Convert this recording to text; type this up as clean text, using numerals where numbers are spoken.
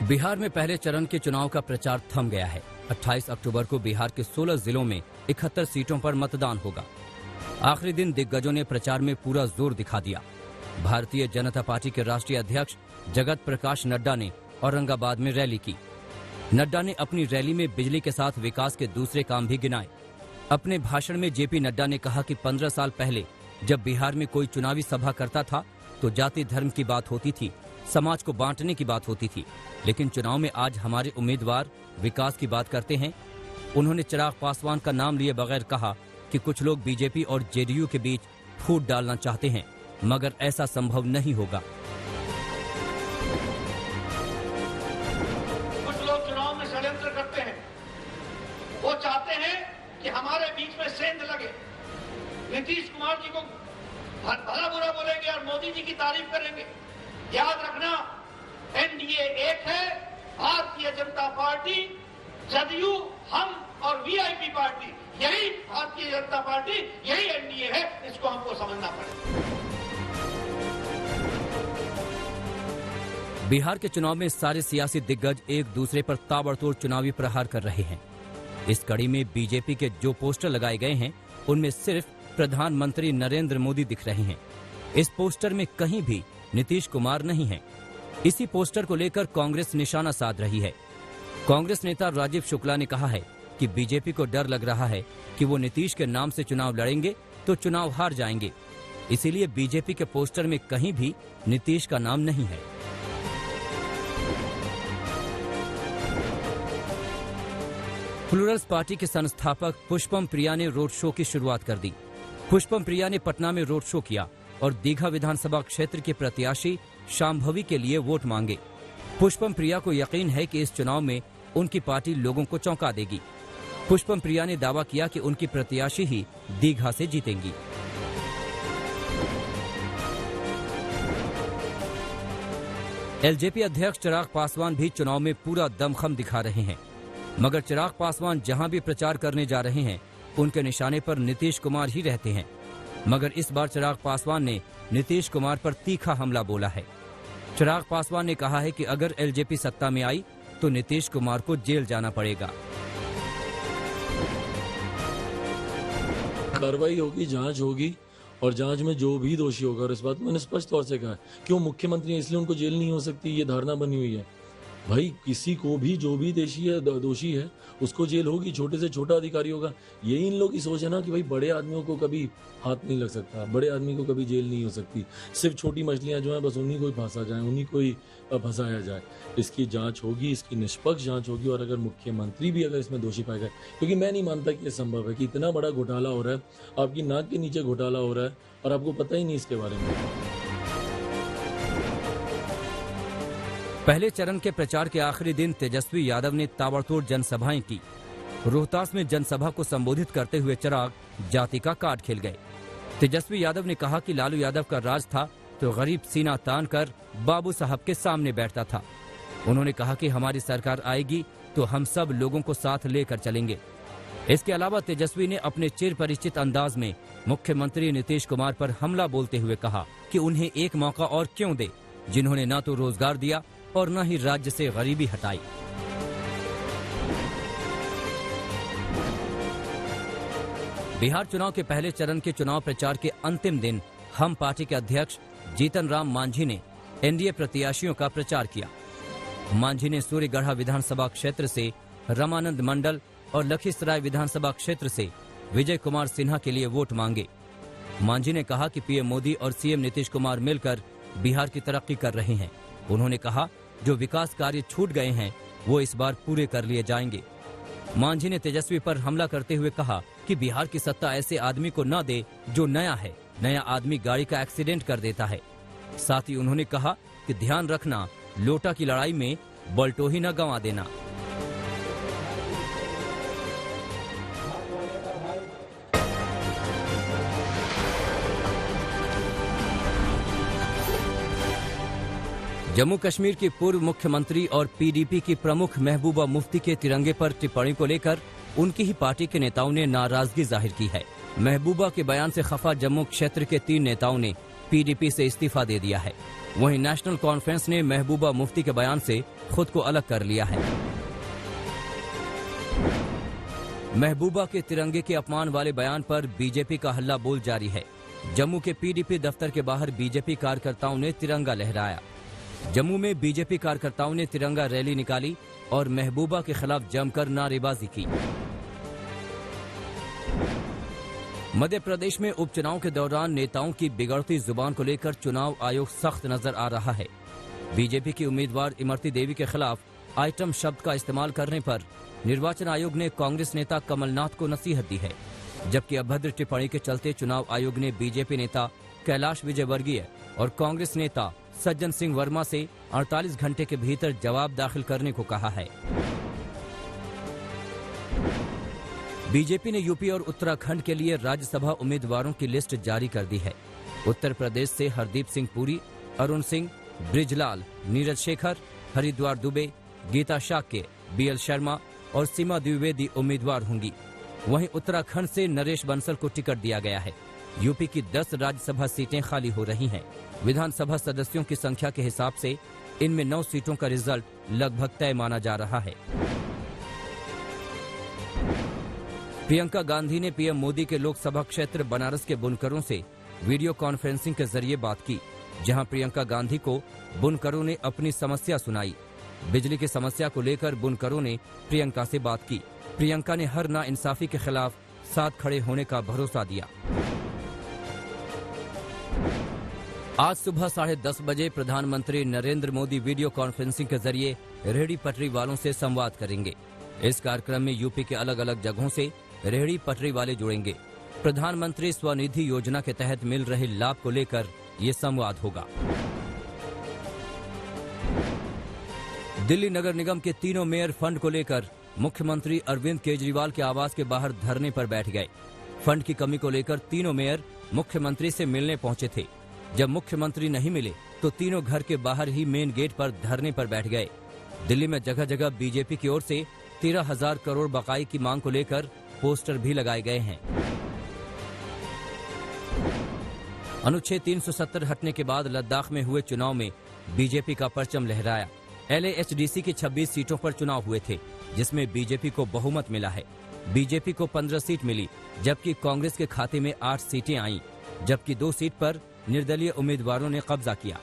बिहार में पहले चरण के चुनाव का प्रचार थम गया है। 28 अक्टूबर को बिहार के 16 जिलों में 71 सीटों पर मतदान होगा। आखिरी दिन दिग्गजों ने प्रचार में पूरा जोर दिखा दिया। भारतीय जनता पार्टी के राष्ट्रीय अध्यक्ष जगत प्रकाश नड्डा ने औरंगाबाद में रैली की। नड्डा ने अपनी रैली में बिजली के साथ विकास के दूसरे काम भी गिनाए। अपने भाषण में जेपी नड्डा ने कहा कि 15 साल पहले जब बिहार में कोई चुनावी सभा करता था तो जाति धर्म की बात होती थी, समाज को बांटने की बात होती थी, लेकिन चुनाव में आज हमारे उम्मीदवार विकास की बात करते हैं। उन्होंने चिराग पासवान का नाम लिए बगैर कहा कि कुछ लोग बीजेपी और जेडीयू के बीच फूट डालना चाहते हैं, मगर ऐसा संभव नहीं होगा। कुछ लोग चुनाव में षड्यंत्र करते हैं, वो चाहते हैं कि हमारे बीच में सेंध लगे। नीतीश कुमार जी को भला बुरा बोलेंगे और मोदी जी की तारीफ करेंगे। याद रखना, एनडीए एक है, भारतीय जनता पार्टी, जदयू, हम और वीआईपी पार्टी, यही भारतीय जनता पार्टी, यही एनडीए है। इसको हमको समझना पड़ेगा। बिहार के चुनाव में सारे सियासी दिग्गज एक दूसरे पर ताबड़तोड़ चुनावी प्रहार कर रहे हैं। इस कड़ी में बीजेपी के जो पोस्टर लगाए गए हैं उनमें सिर्फ प्रधानमंत्री नरेंद्र मोदी दिख रहे हैं। इस पोस्टर में कहीं भी नीतीश कुमार नहीं है। इसी पोस्टर को लेकर कांग्रेस निशाना साध रही है। कांग्रेस नेता राजीव शुक्ला ने कहा है कि बीजेपी को डर लग रहा है कि वो नीतीश के नाम से चुनाव लड़ेंगे तो चुनाव हार जाएंगे, इसीलिए बीजेपी के पोस्टर में कहीं भी नीतीश का नाम नहीं है। प्लूरल्स पार्टी के संस्थापक पुष्पम प्रिया ने रोड शो की शुरुआत कर दी। पुष्पम प्रिया ने पटना में रोड शो किया और दीघा विधानसभा क्षेत्र के प्रत्याशी शांभवी के लिए वोट मांगे। पुष्पम प्रिया को यकीन है कि इस चुनाव में उनकी पार्टी लोगों को चौंका देगी। पुष्पम प्रिया ने दावा किया कि उनकी प्रत्याशी ही दीघा से जीतेंगी। एलजेपी अध्यक्ष चिराग पासवान भी चुनाव में पूरा दमखम दिखा रहे हैं, मगर चिराग पासवान जहां भी प्रचार करने जा रहे हैं उनके निशाने पर नीतीश कुमार ही रहते हैं। मगर इस बार चिराग पासवान ने नीतीश कुमार पर तीखा हमला बोला है। चिराग पासवान ने कहा है कि अगर एलजेपी सत्ता में आई तो नीतीश कुमार को जेल जाना पड़ेगा। कार्रवाई होगी, जांच होगी और जांच में जो भी दोषी होगा, और इस बात मैंने स्पष्ट तौर से कहा है, क्यों मुख्यमंत्री है इसलिए उनको जेल नहीं हो सकती, ये धारणा बनी हुई है। भाई किसी को भी जो भी दोषी है उसको जेल होगी, छोटे से छोटा अधिकारी होगा। यही इन लोग की सोच है ना कि भाई बड़े आदमियों को कभी हाथ नहीं लग सकता, बड़े आदमी को कभी जेल नहीं हो सकती। सिर्फ छोटी मछलियां जो हैं बस उन्हीं को ही फंसा जाए, उन्हीं को ही फंसाया जाए। इसकी जांच होगी, इसकी निष्पक्ष जांच होगी, और अगर मुख्यमंत्री भी अगर इसमें दोषी पाए गए, क्योंकि मैं नहीं मानता कि यह संभव है कि इतना बड़ा घोटाला हो रहा है, आपकी नाक के नीचे घोटाला हो रहा है और आपको पता ही नहीं इसके बारे में। पहले चरण के प्रचार के आखिरी दिन तेजस्वी यादव ने ताबड़तोड़ जनसभाएं की। रोहतास में जनसभा को संबोधित करते हुए चिराग जाति का कार्ड खेल गए। तेजस्वी यादव ने कहा कि लालू यादव का राज था तो गरीब सीना तान कर बाबू साहब के सामने बैठता था। उन्होंने कहा कि हमारी सरकार आएगी तो हम सब लोगों को साथ लेकर चलेंगे। इसके अलावा तेजस्वी ने अपने चिर परिचित अंदाज में मुख्यमंत्री नीतीश कुमार पर हमला बोलते हुए कहा कि उन्हें एक मौका और क्यों दे, जिन्होंने न तो रोजगार दिया और न ही राज्य से गरीबी हटाई। बिहार चुनाव के पहले चरण के चुनाव प्रचार के अंतिम दिन हम पार्टी के अध्यक्ष जीतन राम मांझी ने एनडीए प्रत्याशियों का प्रचार किया। मांझी ने सूर्यगढ़ा विधानसभा क्षेत्र से रमानंद मंडल और लखीसराय विधानसभा क्षेत्र से विजय कुमार सिन्हा के लिए वोट मांगे। मांझी ने कहा कि पीएम मोदी और सीएम नीतीश कुमार मिलकर बिहार की तरक्की कर रहे हैं। उन्होंने कहा जो विकास कार्य छूट गए हैं वो इस बार पूरे कर लिए जाएंगे। मांझी ने तेजस्वी पर हमला करते हुए कहा कि बिहार की सत्ता ऐसे आदमी को न दे जो नया है, नया आदमी गाड़ी का एक्सीडेंट कर देता है। साथ ही उन्होंने कहा कि ध्यान रखना, लोटा की लड़ाई में बल्टोही न गंवा देना। जम्मू कश्मीर की पूर्व मुख्यमंत्री और पीडीपी की प्रमुख महबूबा मुफ्ती के तिरंगे पर टिप्पणी को लेकर उनकी ही पार्टी के नेताओं ने नाराजगी जाहिर की है। महबूबा के बयान से खफा जम्मू क्षेत्र के 3 नेताओं ने पीडीपी से इस्तीफा दे दिया है। वहीं नेशनल कॉन्फ्रेंस ने महबूबा मुफ्ती के बयान से खुद को अलग कर लिया है। महबूबा के तिरंगे के अपमान वाले बयान पर बीजेपी का हल्ला बोल जारी है। जम्मू के पीडीपी दफ्तर के बाहर बीजेपी कार्यकर्ताओं ने तिरंगा लहराया। जम्मू में बीजेपी कार्यकर्ताओं ने तिरंगा रैली निकाली और महबूबा के खिलाफ जमकर नारेबाजी की। मध्य प्रदेश में उपचुनाव के दौरान नेताओं की बिगड़ती जुबान को लेकर चुनाव आयोग सख्त नजर आ रहा है। बीजेपी की उम्मीदवार इमरती देवी के खिलाफ आइटम शब्द का इस्तेमाल करने पर निर्वाचन आयोग ने कांग्रेस नेता कमलनाथ को नसीहत दी है, जबकि अभद्र टिप्पणी के चलते चुनाव आयोग ने बीजेपी नेता कैलाश विजयवर्गीय और कांग्रेस नेता सज्जन सिंह वर्मा से 48 घंटे के भीतर जवाब दाखिल करने को कहा है। बीजेपी ने यूपी और उत्तराखंड के लिए राज्यसभा उम्मीदवारों की लिस्ट जारी कर दी है। उत्तर प्रदेश से हरदीप सिंह पुरी, अरुण सिंह, ब्रिजलाल, नीरज शेखर, हरिद्वार दुबे, गीता शाक्य, बीएल शर्मा और सीमा द्विवेदी उम्मीदवार होंगी। वहीं उत्तराखंड से नरेश बंसल को टिकट दिया गया है। यूपी की 10 राज्यसभा सीटें खाली हो रही हैं। विधानसभा सदस्यों की संख्या के हिसाब से इनमें 9 सीटों का रिजल्ट लगभग तय माना जा रहा है। प्रियंका गांधी ने पीएम मोदी के लोकसभा क्षेत्र बनारस के बुनकरों से वीडियो कॉन्फ्रेंसिंग के जरिए बात की, जहां प्रियंका गांधी को बुनकरों ने अपनी समस्या सुनाई। बिजली की समस्या को लेकर बुनकरों ने प्रियंका से बात की। प्रियंका ने हर नाइंसाफी के खिलाफ साथ खड़े होने का भरोसा दिया। आज सुबह 10:30 बजे प्रधानमंत्री नरेंद्र मोदी वीडियो कॉन्फ्रेंसिंग के जरिए रेहड़ी पटरी वालों से संवाद करेंगे। इस कार्यक्रम में यूपी के अलग अलग जगहों से रेहड़ी पटरी वाले जुड़ेंगे। प्रधानमंत्री स्वनिधि योजना के तहत मिल रहे लाभ को लेकर ये संवाद होगा। दिल्ली नगर निगम के तीनों मेयर फंड को लेकर मुख्यमंत्री अरविंद केजरीवाल के आवास के बाहर धरने पर बैठ गए। फंड की कमी को लेकर तीनों मेयर मुख्यमंत्री से मिलने पहुंचे थे। जब मुख्यमंत्री नहीं मिले तो तीनों घर के बाहर ही मेन गेट पर धरने पर बैठ गए। दिल्ली में जगह जगह बीजेपी की ओर से 13,000 करोड़ बकाई की मांग को लेकर पोस्टर भी लगाए गए हैं। अनुच्छेद 370 हटने के बाद लद्दाख में हुए चुनाव में बीजेपी का परचम लहराया। LAHDC की 26 सीटों पर चुनाव हुए थे, जिसमें बीजेपी को बहुमत मिला है। बीजेपी को 15 सीट मिली, जबकि कांग्रेस के खाते में 8 सीटें आईं, जबकि 2 सीट पर निर्दलीय उम्मीदवारों ने कब्जा किया।